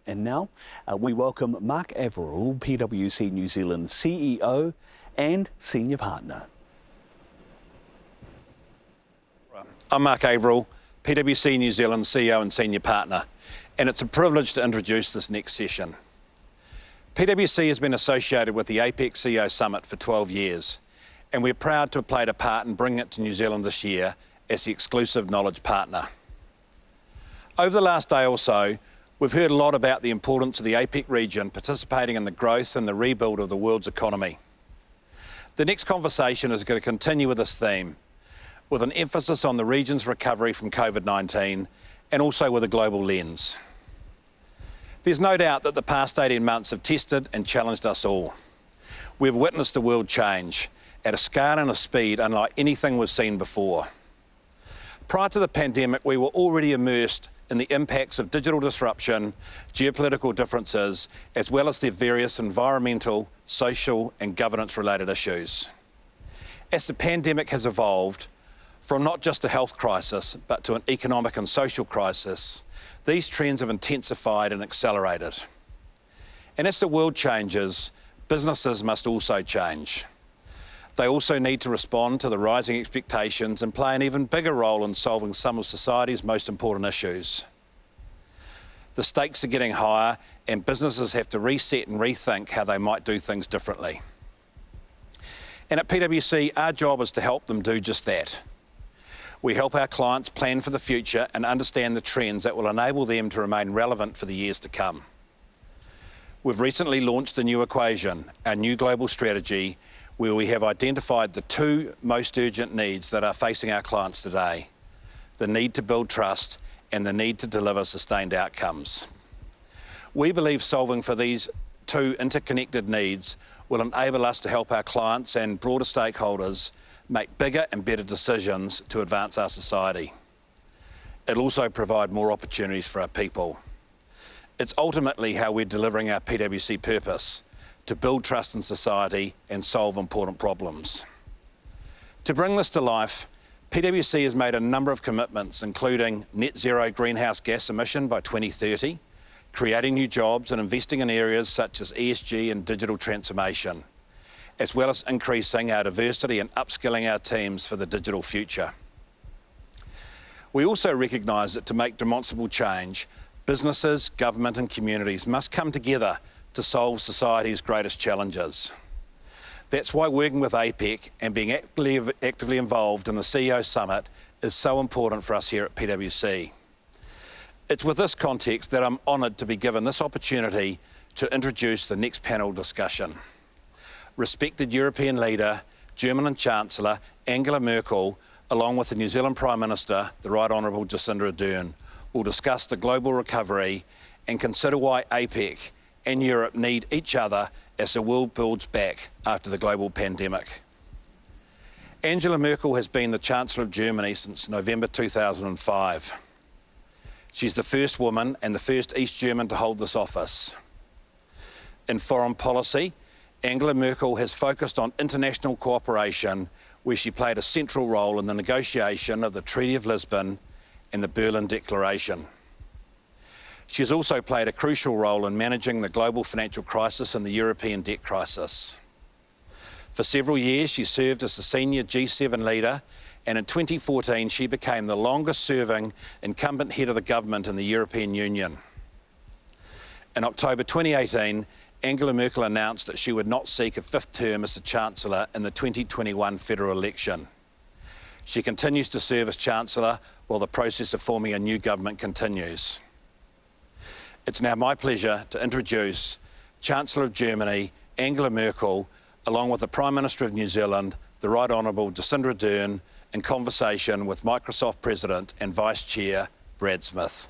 And now we welcome Mark Averill, PwC New Zealand CEO and Senior Partner. I'm Mark Averill, PwC New Zealand CEO and Senior Partner, and it's a privilege to introduce this next session. PwC has been associated with the APEC CEO Summit for 12 years, and we're proud to have played a part in bringing it to New Zealand this year as the exclusive knowledge partner. Over the last day or so, we've heard a lot about the importance of the APEC region participating in the growth and the rebuild of the world's economy. The next conversation is going to continue with this theme, with an emphasis on the region's recovery from COVID-19 and also with a global lens. There's no doubt that the past 18 months have tested and challenged us all. We've witnessed the world change at a scale and a speed unlike anything we've seen before. Prior to the pandemic, we were already immersed in the impacts of digital disruption, geopolitical differences, as well as their various environmental, social and governance-related issues. As the pandemic has evolved from not just a health crisis, but to an economic and social crisis, these trends have intensified and accelerated. And as the world changes, businesses must also change. They also need to respond to the rising expectations and play an even bigger role in solving some of society's most important issues. The stakes are getting higher and businesses have to reset and rethink how they might do things differently. And at PwC, our job is to help them do just that. We help our clients plan for the future and understand the trends that will enable them to remain relevant for the years to come. We've recently launched the new equation, our new global strategy, where we have identified the two most urgent needs that are facing our clients today: the need to build trust and the need to deliver sustained outcomes. We believe solving for these two interconnected needs will enable us to help our clients and broader stakeholders make bigger and better decisions to advance our society. It'll also provide more opportunities for our people. It's ultimately how we're delivering our PwC purpose: to build trust in society and solve important problems. To bring this to life, PwC has made a number of commitments, including net zero greenhouse gas emission by 2030, creating new jobs and investing in areas such as ESG and digital transformation, as well as increasing our diversity and upskilling our teams for the digital future. We also recognise that to make demonstrable change, businesses, government and communities must come together to solve society's greatest challenges. That's why working with APEC and being actively involved in the CEO Summit is so important for us here at PwC. It's with this context that I'm honoured to be given this opportunity to introduce the next panel discussion. Respected European leader, German Chancellor Angela Merkel, along with the New Zealand Prime Minister, the Right Honourable Jacinda Ardern, will discuss the global recovery and consider why APEC and Europe need each other as the world builds back after the global pandemic. Angela Merkel has been the Chancellor of Germany since November 2005. She's the first woman and the first East German to hold this office. In foreign policy, Angela Merkel has focused on international cooperation, where she played a central role in the negotiation of the Treaty of Lisbon and the Berlin Declaration. She has also played a crucial role in managing the global financial crisis and the European debt crisis. For several years, she served as the senior G7 leader, and in 2014, she became the longest-serving incumbent head of the government in the European Union. In October 2018, Angela Merkel announced that she would not seek a fifth term as the Chancellor in the 2021 federal election. She continues to serve as Chancellor while the process of forming a new government continues. It's now my pleasure to introduce Chancellor of Germany, Angela Merkel, along with the Prime Minister of New Zealand, the Right Honourable Jacinda Ardern, in conversation with Microsoft President and Vice Chair, Brad Smith.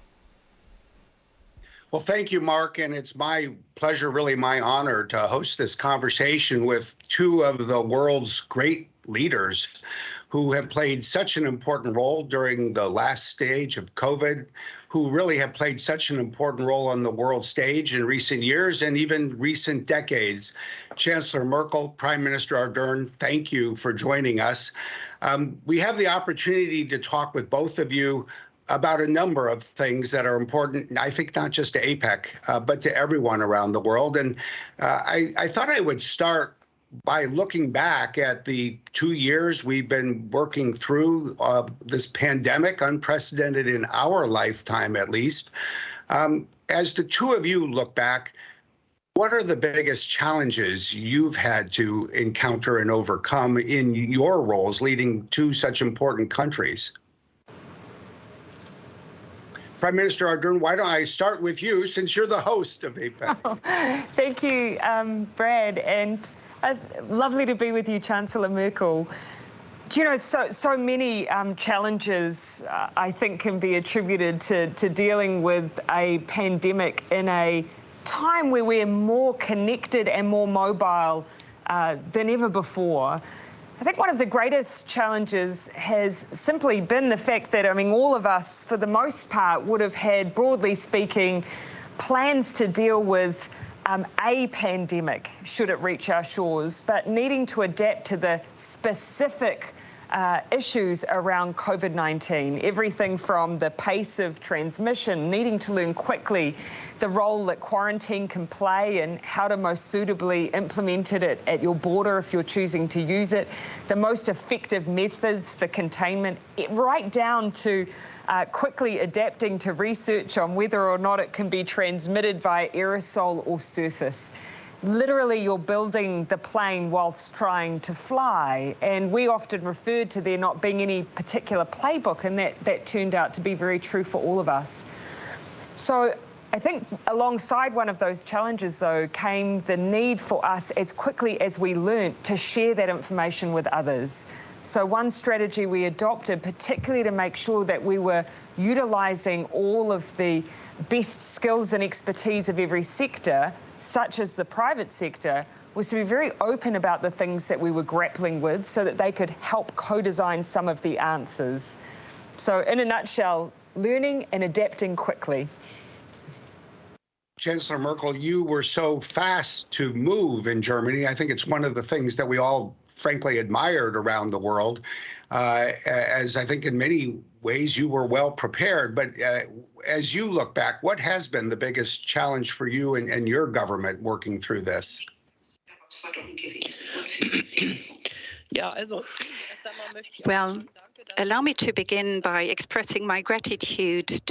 Well, thank you, Mark, and it's my pleasure, really my honor, to host this conversation with two of the world's great leaders who have played such an important role during the last stage of COVID, who really have played such an important role on the world stage in recent years and even recent decades. Chancellor Merkel, Prime Minister Ardern, thank you for joining us. We have the opportunity to talk with both of you about a number of things that are important, I think not just to APEC, but to everyone around the world. And I thought I would start by looking back at the 2 years we've been working through this pandemic, unprecedented in our lifetime at least. As the two of you look back, what are the biggest challenges you've had to encounter and overcome in your roles leading two such important countries? Prime Minister Ardern, why don't I start with you since you're the host of APEC? Oh, thank you, Brad, and lovely to be with you, Chancellor Merkel. Do you know, so many challenges, I think, can be attributed to dealing with a pandemic in a time where we're more connected and more mobile than ever before. I think one of the greatest challenges has simply been the fact that, I mean, all of us, for the most part, would have had, broadly speaking, plans to deal with a pandemic should it reach our shores, but needing to adapt to the specific issues around COVID-19, everything from the pace of transmission, needing to learn quickly the role that quarantine can play and how to most suitably implement it at your border if you're choosing to use it, the most effective methods for containment, right down to quickly adapting to research on whether or not it can be transmitted via aerosol or surface. Literally, you're building the plane whilst trying to fly. And we often referred to there not being any particular playbook, and that turned out to be very true for all of us. So I think alongside one of those challenges, though, came the need for us, as quickly as we learnt, to share that information with others. So one strategy we adopted, particularly to make sure that we were utilising all of the best skills and expertise of every sector, such as the private sector, was to be very open about the things that we were grappling with so that they could help co-design some of the answers. So in a nutshell, learning and adapting quickly. Chancellor Merkel, you were so fast to move in Germany. I think it's one of the things that we all frankly admired around the world, as I think in many ways you were well prepared. But as you look back, what has been the biggest challenge for you and your government working through this? Well, allow me to begin by expressing my gratitude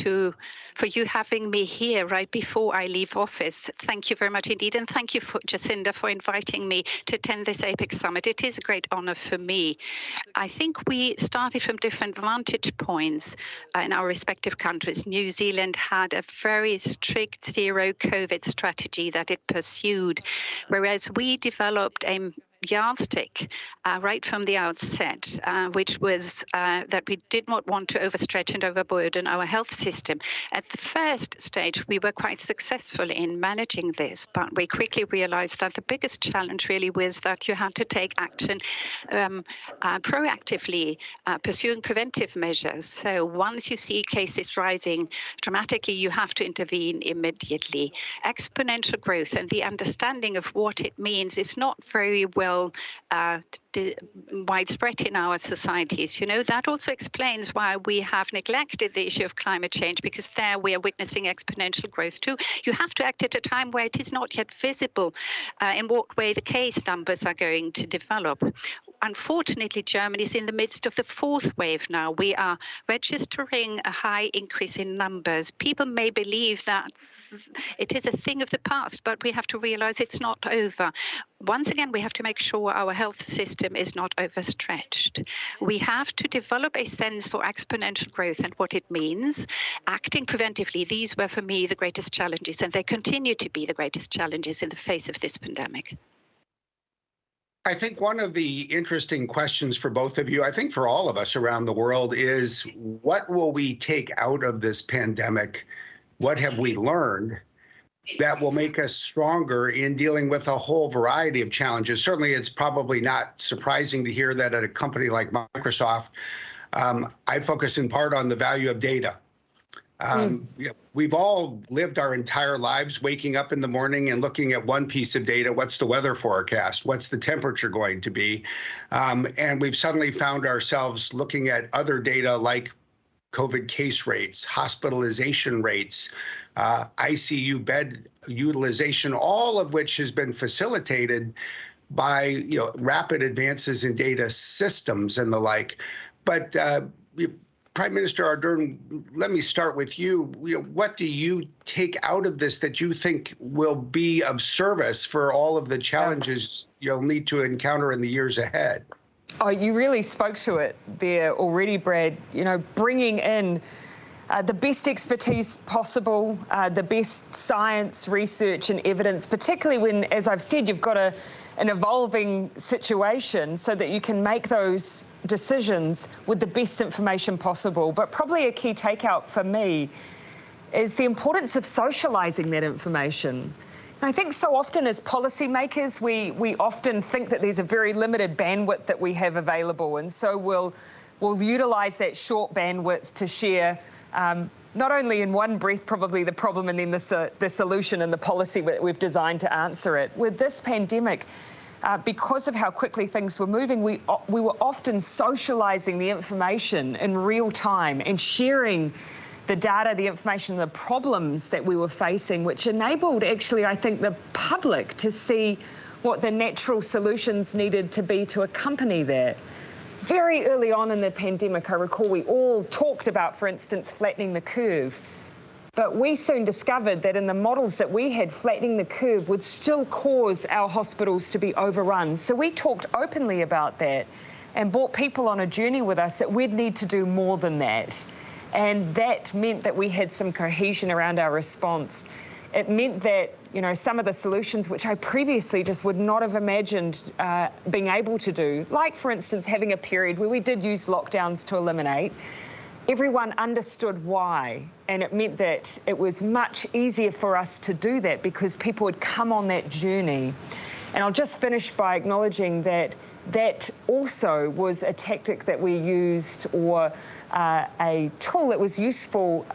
for you having me here right before I leave office. Thank you very much indeed, and thank you, Jacinda, for inviting me to attend this APEC Summit. It is a great honor for me. I think we started from different vantage points in our respective countries. New Zealand had a very strict zero COVID strategy that it pursued, whereas we developed a yardstick right from the outset, which was that we did not want to overstretch and overburden our health system. At the first stage, we were quite successful in managing this, but we quickly realized that the biggest challenge really was that you had to take action proactively, pursuing preventive measures. So once you see cases rising dramatically, you have to intervene immediately. Exponential growth and the understanding of what it means is not very well widespread in our societies. You know, that also explains why we have neglected the issue of climate change, because there we are witnessing exponential growth too. You have to act at a time where it is not yet visible in what way the case numbers are going to develop. Unfortunately, Germany is in the midst of the fourth wave now. We are registering a high increase in numbers. People may believe that it is a thing of the past, but we have to realize it's not over. Once again, we have to make sure our health system is not overstretched. We have to develop a sense for exponential growth and what it means. Acting preventively, these were for me the greatest challenges, and they continue to be the greatest challenges in the face of this pandemic. I think one of the interesting questions for both of you, I think for all of us around the world, is what will we take out of this pandemic? What have we learned that will make us stronger in dealing with a whole variety of challenges? Certainly, it's probably not surprising to hear that at a company like Microsoft, I focus in part on the value of data. We've all lived our entire lives waking up in the morning and looking at one piece of data. What's the weather forecast? What's the temperature going to be? And we've suddenly found ourselves looking at other data like COVID case rates, hospitalization rates, ICU bed utilization, all of which has been facilitated by rapid advances in data systems and the like. But Prime Minister Ardern, let me start with you. What do you take out of this that you think will be of service for all of the challenges you'll need to encounter in the years ahead? Oh, you really spoke to it there already, Brad. Bringing in the best expertise possible, the best science, research and evidence, particularly when, as I've said, you've got an evolving situation so that you can make those decisions with the best information possible. But probably a key takeout for me is the importance of socialising that information. And I think so often as policymakers, we often think that there's a very limited bandwidth that we have available, and so we'll utilise that short bandwidth to share not only in one breath probably the problem and then the solution and the policy that we've designed to answer it. With this pandemic, because of how quickly things were moving, we were often socialising the information in real time and sharing the data, the information, the problems that we were facing, which enabled actually, I think, the public to see what the natural solutions needed to be to accompany that. Very early on in the pandemic, I recall we all talked about, for instance, flattening the curve. But we soon discovered that in the models that we had, flattening the curve would still cause our hospitals to be overrun. So we talked openly about that and brought people on a journey with us that we'd need to do more than that. And that meant that we had some cohesion around our response. It meant that, some of the solutions which I previously just would not have imagined being able to do, like, for instance, having a period where we did use lockdowns to eliminate, everyone understood why. And it meant that it was much easier for us to do that because people would come on that journey. And I'll just finish by acknowledging that that also was a tactic that we used, or a tool that was useful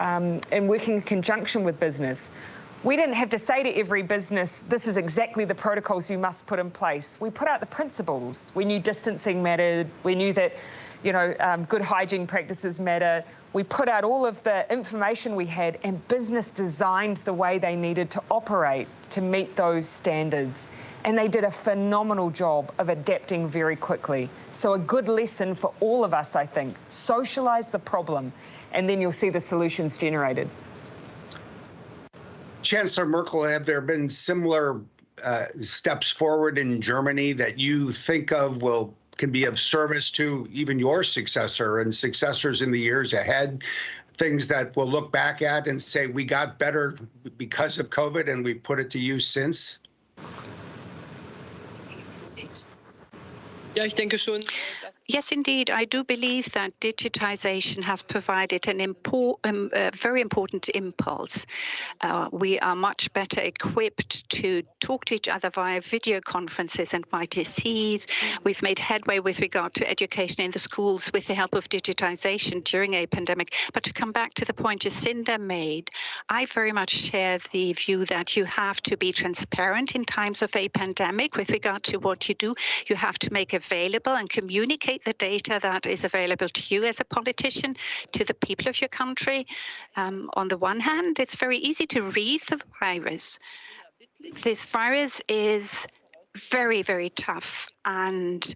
in working in conjunction with business. We didn't have to say to every business, this is exactly the protocols you must put in place. We put out the principles. We knew distancing mattered. We knew that, good hygiene practices matter. We put out all of the information we had, and business designed the way they needed to operate to meet those standards. And they did a phenomenal job of adapting very quickly. So a good lesson for all of us, I think. Socialise the problem, and then you'll see the solutions generated. Chancellor Merkel, have there been similar steps forward in Germany that you think of can be of service to even your successor and successors in the years ahead? Things that we'll look back at and say we got better because of COVID and we put it to use since? Ja, ich denke schon. Yes, indeed. I do believe that digitization has provided a very important impulse. We are much better equipped to talk to each other via video conferences and YTCs. We've made headway with regard to education in the schools with the help of digitization during a pandemic. But to come back to the point Jacinda made, I very much share the view that you have to be transparent in times of a pandemic with regard to what you do. You have to make available and communicate the data that is available to you as a politician, to the people of your country. On the one hand, it's very easy to read the virus. This virus is very, very tough. And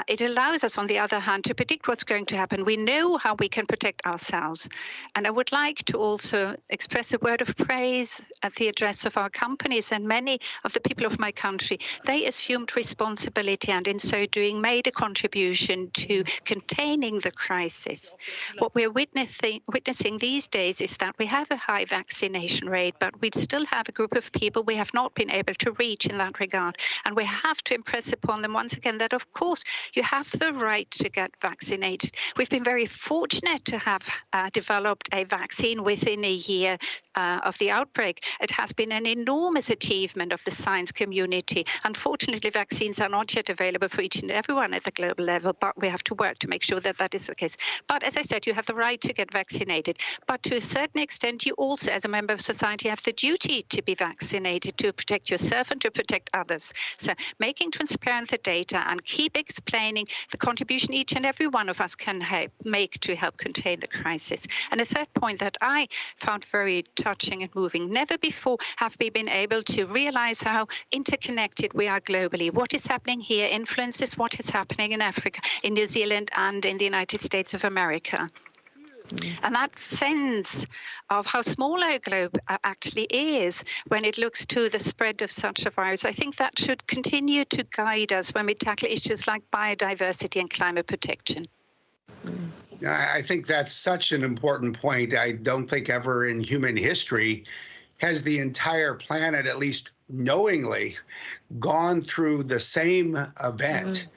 it allows us, on the other hand, to predict what's going to happen. We know how we can protect ourselves. And I would like to also express a word of praise at the address of our companies and many of the people of my country. They assumed responsibility and in so doing made a contribution to containing the crisis. What we're witnessing these days is that we have a high vaccination rate, but we still have a group of people we have not been able to reach in that regard. And we have to impress upon them once again that, of course, you have the right to get vaccinated. We've been very fortunate to have developed a vaccine within a year of the outbreak. It has been an enormous achievement of the science community. Unfortunately, vaccines are not yet available for each and everyone at the global level, but we have to work to make sure that that is the case. But as I said, you have the right to get vaccinated. But to a certain extent, you also, as a member of society, have the duty to be vaccinated to protect yourself and to protect others. So So making transparent the data and keep explaining the contribution each and every one of us can make to help contain the crisis. And a third point that I found very touching and moving, never before have we been able to realize how interconnected we are globally. What is happening here influences what is happening in Africa, in New Zealand, and in the United States of America. And that sense of how small our globe actually is when it looks to the spread of such a virus, I think that should continue to guide us when we tackle issues like biodiversity and climate protection. I think that's such an important point. I don't think ever in human history has the entire planet, at least knowingly, gone through the same event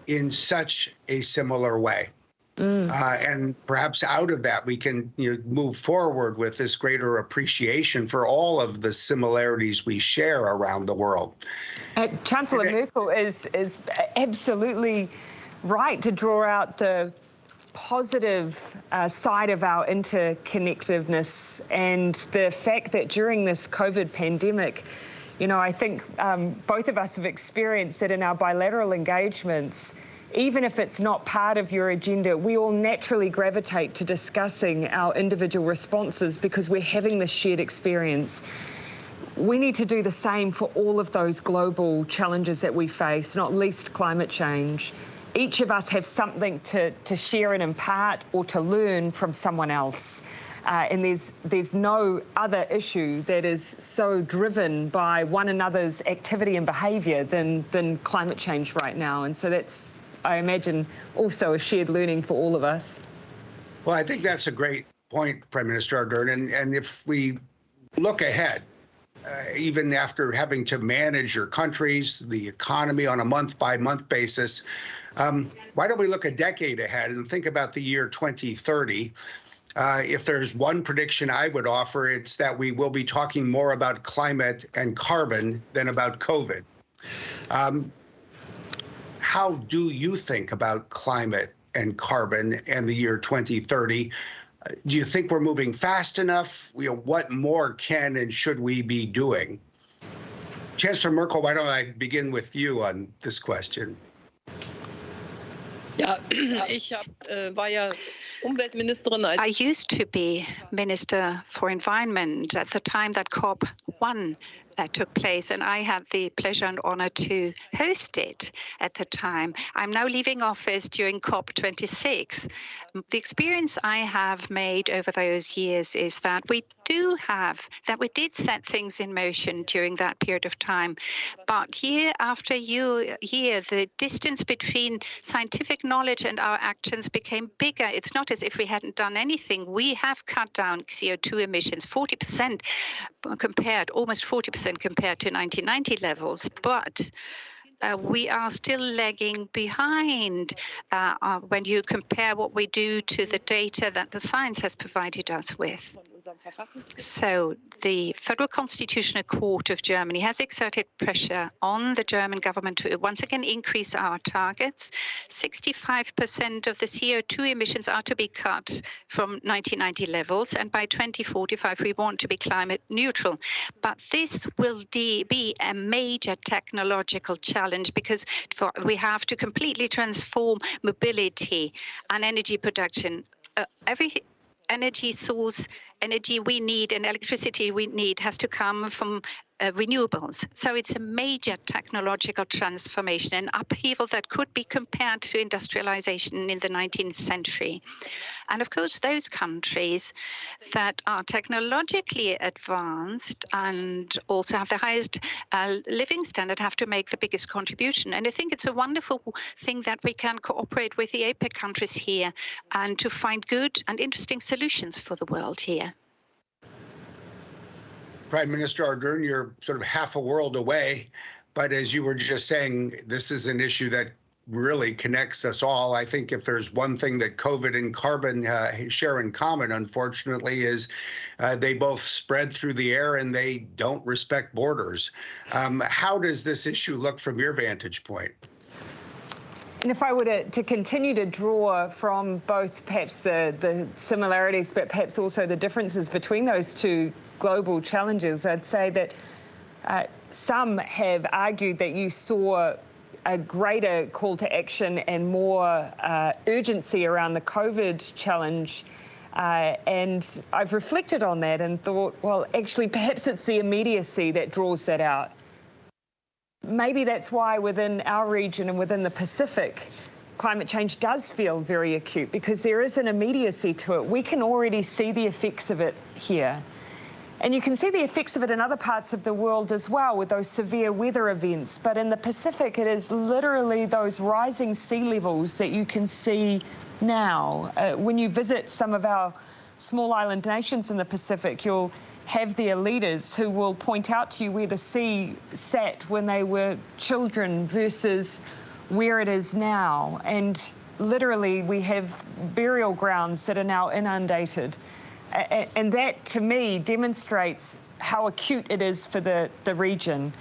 in such a similar way. And perhaps out of that, we can move forward with this greater appreciation for all of the similarities we share around the world. Chancellor Merkel is absolutely right to draw out the positive side of our interconnectedness and the fact that during this COVID pandemic, I think both of us have experienced that in our bilateral engagements. Even if it's not part of your agenda, we all naturally gravitate to discussing our individual responses because we're having this shared experience. We need to do the same for all of those global challenges that we face, not least climate change. Each of us have something to share and impart or to learn from someone else. And there's no other issue that is so driven by one another's activity and behaviour than climate change right now. And so that's, I imagine, also a shared learning for all of us. Well, I think that's a great point, Prime Minister Ardern. And if we look ahead, even after having to manage your countries, the economy on a month-by-month basis, why don't we look a decade ahead and think about the year 2030? If there's one prediction I would offer, it's that we will be talking more about climate and carbon than about COVID. How do you think about climate and carbon and the year 2030? Do you think we're moving fast enough? What more can and should we be doing? Chancellor Merkel, why don't I begin with you on this question? Ja, ich war ja Umweltministerin. I used to be Minister for Environment at the time that COP1 took place, and I had the pleasure and honor to host it at the time. I'm now leaving office during COP26. The experience I have made over those years is that we did set things in motion during that period of time. But year after year, the distance between scientific knowledge and our actions became bigger. It's not as if we hadn't done anything. We have cut down CO2 emissions 40% almost 40% compared to 1990 levels. But we are still lagging behind when you compare what we do to the data that the science has provided us with. So the Federal Constitutional Court of Germany has exerted pressure on the German government to once again increase our targets. 65% of the CO2 emissions are to be cut from 1990 levels, and by 2045 we want to be climate neutral. But this will be a major technological challenge because we have to completely transform mobility and energy production. Every energy source, energy we need and electricity we need has to come from renewables. So it's a major technological transformation, an upheaval that could be compared to industrialization in the 19th century. And of course, those countries that are technologically advanced and also have the highest living standard have to make the biggest contribution. And I think it's a wonderful thing that we can cooperate with the APEC countries here and to find good and interesting solutions for the world here. Prime Minister Ardern, you're sort of half a world away, but as you were just saying, this is an issue that really connects us all. I think if there's one thing that COVID and carbon share in common, unfortunately, is they both spread through the air and they don't respect borders. How does this issue look from your vantage point? And if I were to continue to draw from both perhaps the similarities, but perhaps also the differences between those two global challenges, I'd say that Some have argued that you saw a greater call to action and more urgency around the COVID challenge. And I've reflected on that and thought, well, actually, perhaps it's the immediacy that draws that out. Maybe that's why within our region and within the Pacific, climate change does feel very acute, because there is an immediacy to it. We can already see the effects of it here. And you can see the effects of it in other parts of the world as well, with those severe weather events. But in the Pacific, it is literally those rising sea levels that you can see now. When you visit some of our small island nations in the Pacific, you'll have their leaders who will point out to you where the sea sat when they were children versus where it is now. And literally, we have burial grounds that are now inundated. And that, to me, demonstrates how acute it is for the region.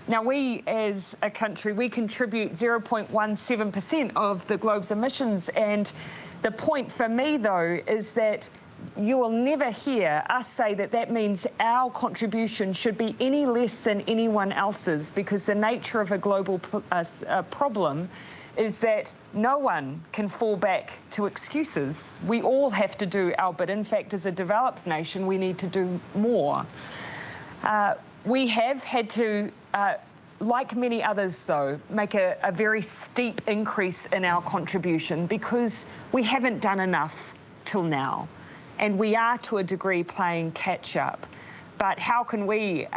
Now, we, as a country, we contribute 0.17% of the globe's emissions. And the point for me, though, is that you will never hear us say that that means our contribution should be any less than anyone else's, because the nature of a global problem is that no one can fall back to excuses. We all have to do our bit. In fact, as a developed nation, we need to do more. We have had to, like many others, though, make a very steep increase in our contribution, because we haven't done enough till now. And we are, to a degree, playing catch-up. But how can we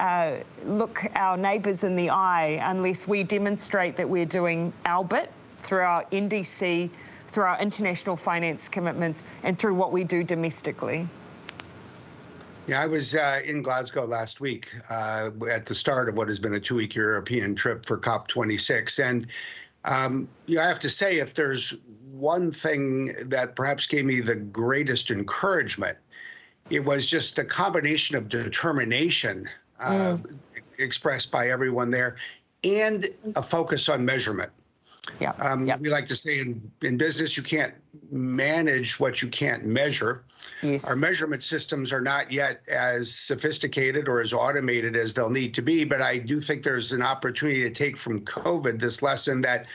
look our neighbours in the eye unless we demonstrate that we're doing our bit through our NDC, through our international finance commitments, and through what we do domestically? Yeah, I was in Glasgow last week at the start of what has been a 2-week European trip for COP26. And I have to say, if there's one thing that perhaps gave me the greatest encouragement, it was just the combination of determination expressed by everyone there and a focus on measurement. Yeah. We like to say in business, you can't manage what you can't measure. Yes. Our measurement systems are not yet as sophisticated or as automated as they'll need to be, but I do think there's an opportunity to take from COVID this lesson that,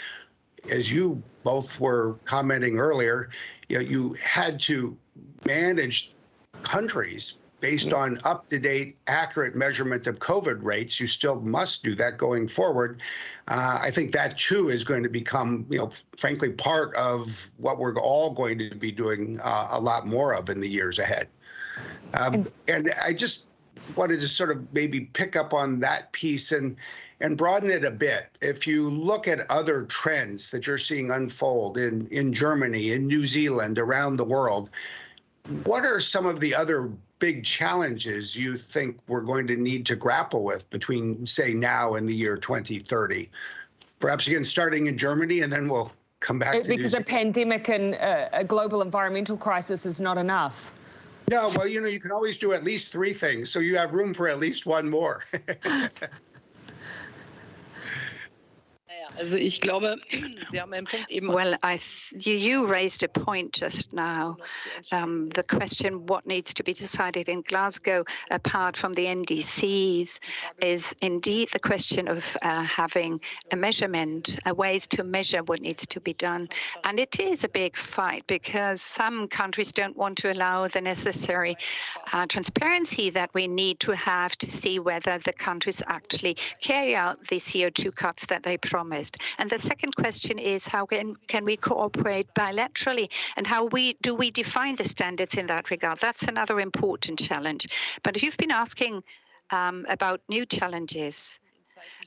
as you both were commenting earlier, you had to manage countries based on up-to-date, accurate measurement of COVID rates. You still must do that going forward. I think that, too, is going to become, frankly, part of what we're all going to be doing a lot more of in the years ahead. And I just wanted to sort of maybe pick up on that piece and broaden it a bit. If you look at other trends that you're seeing unfold in Germany, in New Zealand, around the world, what are some of the other big challenges you think we're going to need to grapple with between, say, now and the year 2030? Perhaps, again, starting in Germany, and then we'll come back to because a pandemic and a global environmental crisis is not enough. No, well, you can always do at least 3 things, so you have room for at least one more. Also ich glaube, Sie haben einen Punkt eben. Well, you raised a point just now. The question, what needs to be decided in Glasgow, apart from the NDCs, is indeed the question of having a measurement, ways to measure what needs to be done. And it is a big fight, because some countries don't want to allow the necessary transparency that we need to have to see whether the countries actually carry out the CO2 cuts that they promised. And the second question is, how can we cooperate bilaterally, and how do we define the standards in that regard? That's another important challenge. But you've been asking about new challenges.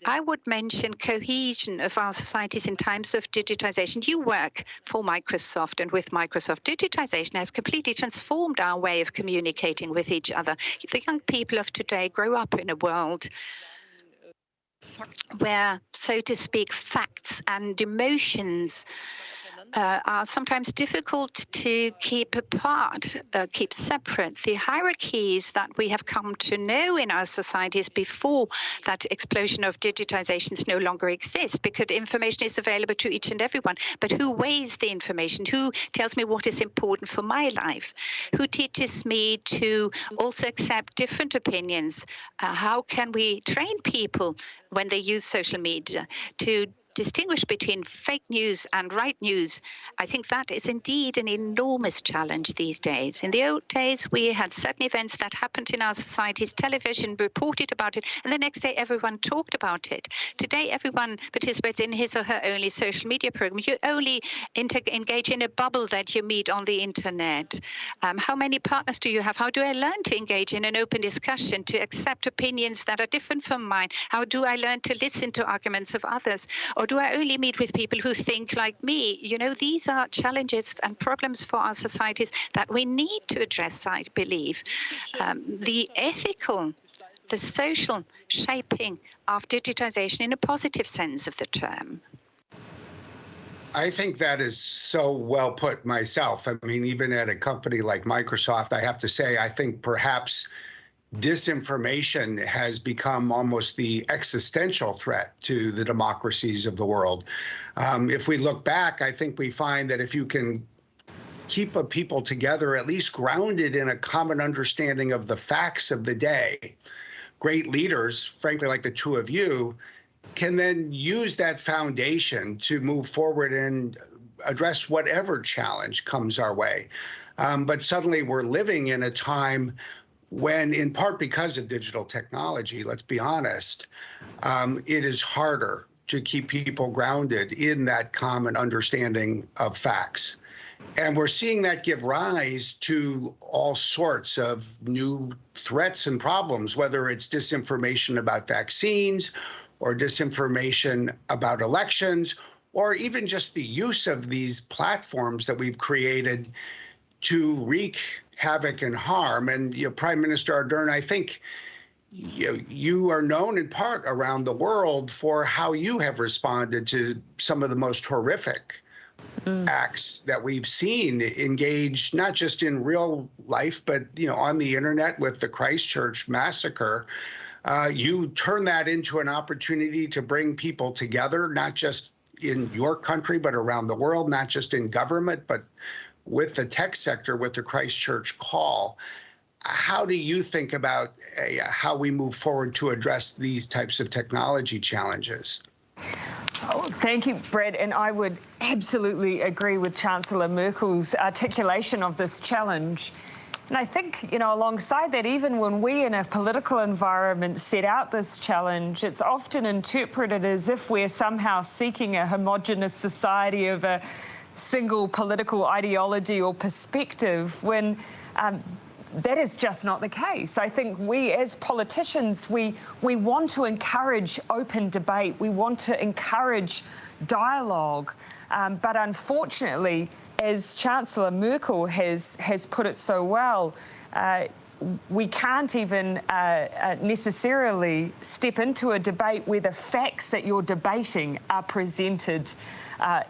I would mention cohesion of our societies in times of digitization. You work for Microsoft, and with Microsoft, digitization has completely transformed our way of communicating with each other. The young people of today grow up in a world where, so to speak, facts and emotions are sometimes difficult to keep apart, keep separate. The hierarchies that we have come to know in our societies before that explosion of digitizations no longer exist, because information is available to each and everyone. But who weighs the information? Who tells me what is important for my life? Who teaches me to also accept different opinions? How can we train people when they use social media to distinguish between fake news and right news? I think that is indeed an enormous challenge these days. In the old days, we had certain events that happened in our societies, television reported about it, and the next day everyone talked about it. Today, everyone participates in his or her only social media program. You only engage in a bubble that you meet on the internet. How many partners do you have? How do I learn to engage in an open discussion, to accept opinions that are different from mine? How do I learn to listen to arguments of others? Or do I only meet with people who think like me? You know, these are challenges and problems for our societies that we need to address, I believe. The ethical, the social shaping of digitization in a positive sense of the term. I think that is so well put myself. I mean, even at a company like Microsoft, I have to say, I think perhaps disinformation has become almost the existential threat to the democracies of the world. If we look back, I think we find that if you can keep a people together, at least grounded in a common understanding of the facts of the day, great leaders, frankly, like the two of you, can then use that foundation to move forward and address whatever challenge comes our way. But suddenly we're living in a time when, in part because of digital technology, let's be honest, it is harder to keep people grounded in that common understanding of facts. And we're seeing that give rise to all sorts of new threats and problems, whether it's disinformation about vaccines or disinformation about elections, or even just the use of these platforms that we've created to wreak havoc and harm. And Prime Minister Ardern, I think you are known in part around the world for how you have responded to some of the most horrific acts that we've seen engage, not just in real life, but on the internet with the Christchurch massacre. You turn that into an opportunity to bring people together, not just in your country, but around the world, not just in government, but with the tech sector, with the Christchurch call. How do you think about how we move forward to address these types of technology challenges? Oh, thank you, Brad. And I would absolutely agree with Chancellor Merkel's articulation of this challenge. And I think, alongside that, even when we in a political environment set out this challenge, it's often interpreted as if we're somehow seeking a homogenous society of a single political ideology or perspective, when that is just not the case. I think we as politicians, we want to encourage open debate. We want to encourage dialogue. But unfortunately, as Chancellor Merkel has put it so well, we can't even necessarily step into a debate where the facts that you're debating are presented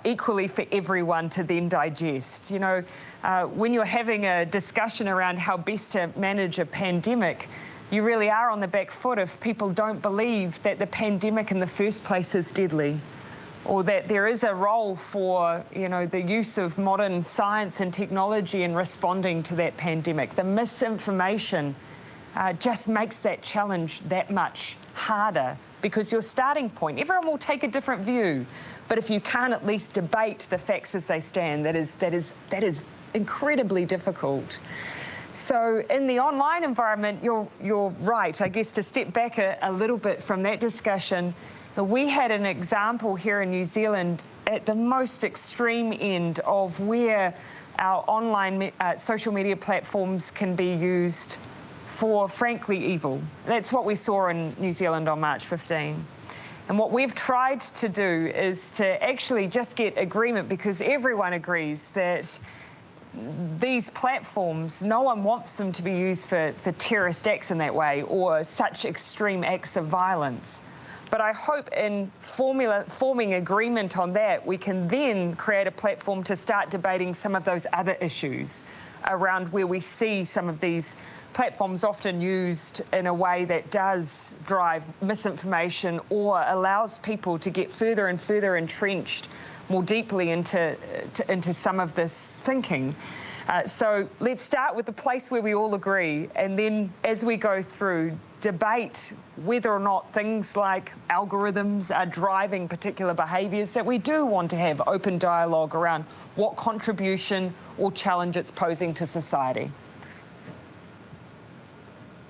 equally for everyone to then digest. When you're having a discussion around how best to manage a pandemic, you really are on the back foot if people don't believe that the pandemic in the first place is deadly, or that there is a role for, the use of modern science and technology in responding to that pandemic. The misinformation just makes that challenge that much harder, because your starting point, everyone will take a different view, but if you can't at least debate the facts as they stand, that is incredibly difficult. So in the online environment, you're right. I guess to step back a little bit from that discussion, we had an example here in New Zealand at the most extreme end of where our online social media platforms can be used for, frankly, evil. That's what we saw in New Zealand on March 15. And what we've tried to do is to actually just get agreement, because everyone agrees that these platforms, no one wants them to be used for terrorist acts in that way or such extreme acts of violence. But I hope in forming agreement on that, we can then create a platform to start debating some of those other issues around where we see some of these platforms often used in a way that does drive misinformation or allows people to get further and further entrenched more deeply into some of this thinking. So let's start with the place where we all agree, and then as we go through, debate whether or not things like algorithms are driving particular behaviours, that we do want to have open dialogue around what contribution or challenge it's posing to society.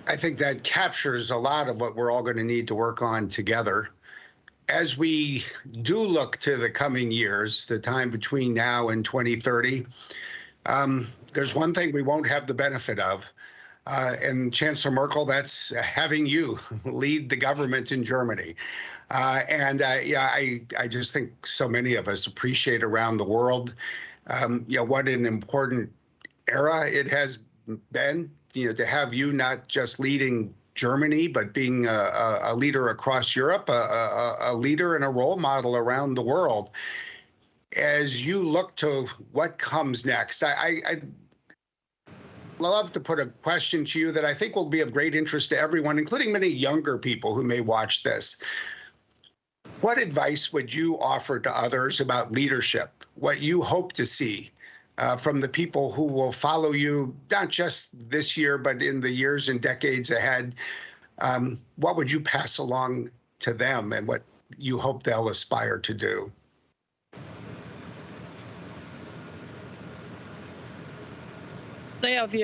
I think that captures a lot of what we're all going to need to work on together. As we do look to the coming years, the time between now and 2030, there's one thing we won't have the benefit of. And Chancellor Merkel, that's having you lead the government in Germany. I just think so many of us appreciate around the world, what an important era it has been, to have you not just leading Germany, but being a leader across Europe, a leader and a role model around the world. As you look to what comes next, I'd love to put a question to you that I think will be of great interest to everyone, including many younger people who may watch this. What advice would you offer to others about leadership, what you hope to see from the people who will follow you, not just this year, but in the years and decades ahead? What would you pass along to them and what you hope they'll aspire to do? Well, we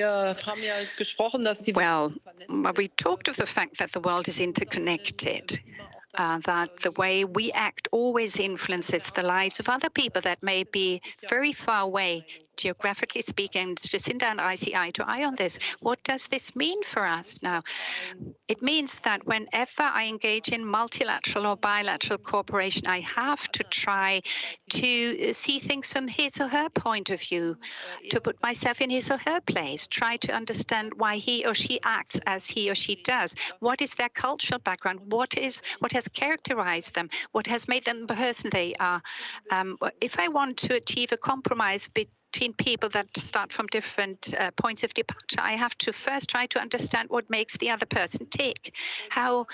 talked of the fact that the world is interconnected, that the way we act always influences the lives of other people that may be very far away, geographically speaking. Jacinda and I see eye to eye on this. What does this mean for us now? It means that whenever I engage in multilateral or bilateral cooperation, I have to try to see things from his or her point of view, to put myself in his or her place, try to understand why he or she acts as he or she does. What is their cultural background? What has characterized them? What has made them the person they are? If I want to achieve a compromise between people that start from different points of departure, I have to first try to understand what makes the other person tick. How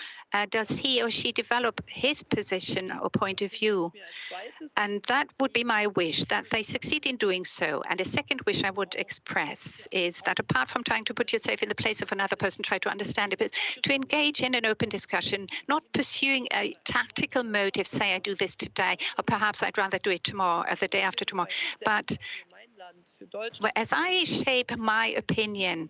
does he or she develop his position or point of view? And that would be my wish, that they succeed in doing so. And a second wish I would express is that apart from trying to put yourself in the place of another person, try to understand it, but to engage in an open discussion, not pursuing a tactical motive, say I do this today, or perhaps I'd rather do it tomorrow or the day after tomorrow. But as I shape my opinion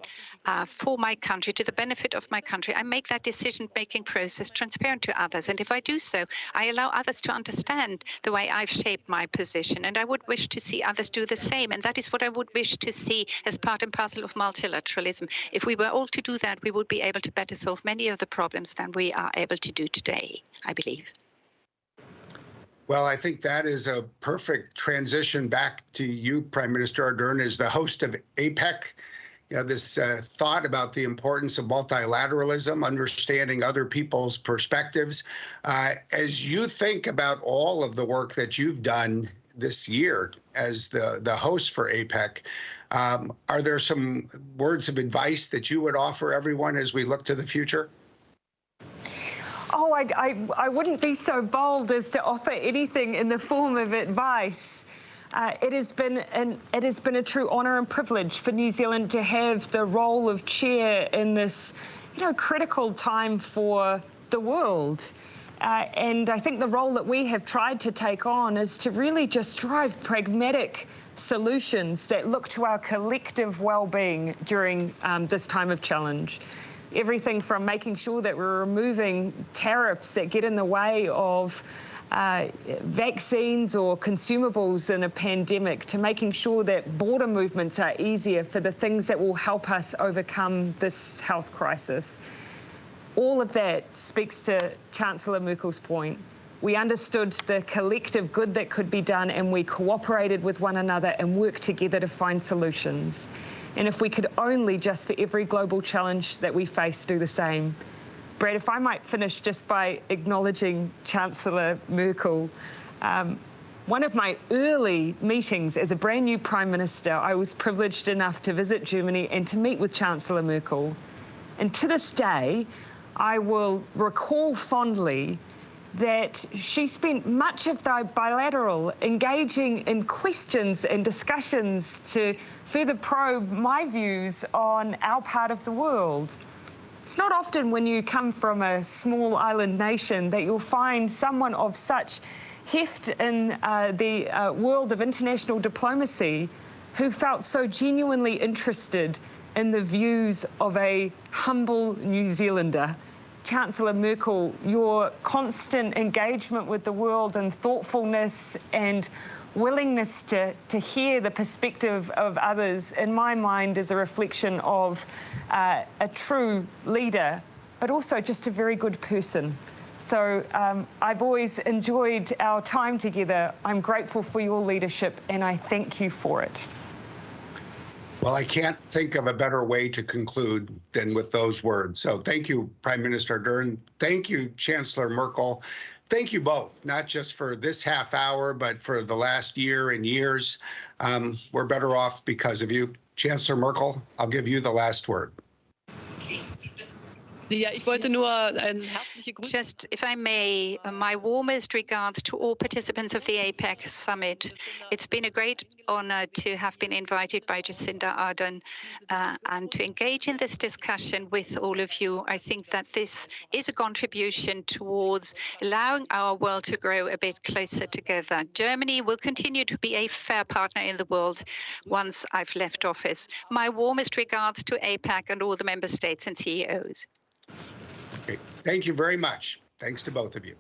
for my country, to the benefit of my country, I make that decision-making process transparent to others. And if I do so, I allow others to understand the way I've shaped my position. And I would wish to see others do the same. And that is what I would wish to see as part and parcel of multilateralism. If we were all to do that, we would be able to better solve many of the problems than we are able to do today, I believe. Well, I think that is a perfect transition back to you, Prime Minister Ardern, as the host of APEC. This thought about the importance of multilateralism, understanding other people's perspectives. As you think about all of the work that you've done this year as the host for APEC, are there some words of advice that you would offer everyone as we look to the future? Oh, I wouldn't be so bold as to offer anything in the form of advice. It has been a true honour and privilege for New Zealand to have the role of chair in this, critical time for the world. And I think the role that we have tried to take on is to really just drive pragmatic solutions that look to our collective well-being during this time of challenge. Everything from making sure that we're removing tariffs that get in the way of vaccines or consumables in a pandemic, to making sure that border movements are easier for the things that will help us overcome this health crisis. All of that speaks to Chancellor Merkel's point. We understood the collective good that could be done, and we cooperated with one another and worked together to find solutions. And if we could only, just for every global challenge that we face, do the same, Brad, if I might finish just by acknowledging Chancellor Merkel. One of my early meetings as a brand new Prime Minister, I was privileged enough to visit Germany and to meet with Chancellor Merkel. And to this day, I will recall fondly that she spent much of the bilateral engaging in questions and discussions to further probe my views on our part of the world. It's not often when you come from a small island nation that you'll find someone of such heft in the world of international diplomacy who felt so genuinely interested in the views of a humble New Zealander. Chancellor Merkel, your constant engagement with the world and thoughtfulness and willingness to hear the perspective of others, in my mind, is a reflection of a true leader, but also just a very good person. So I've always enjoyed our time together. I'm grateful for your leadership, and I thank you for it. Well, I can't think of a better way to conclude than with those words. So thank you, Prime Minister Ardern. Thank you, Chancellor Merkel. Thank you both, not just for this half hour, but for the last year and years. We're better off because of you. Chancellor Merkel, I'll give you the last word. Ja, ich wollte nur ein herzliche Grüße. Just, if I may, my warmest regards to all participants of the APEC Summit. It's been a great honor to have been invited by Jacinda Ardern and to engage in this discussion with all of you. I think that this is a contribution towards allowing our world to grow a bit closer together. Germany will continue to be a fair partner in the world once I've left office. My warmest regards to APEC and all the member states and CEOs. Okay. Thank you very much. Thanks to both of you.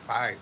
Bye.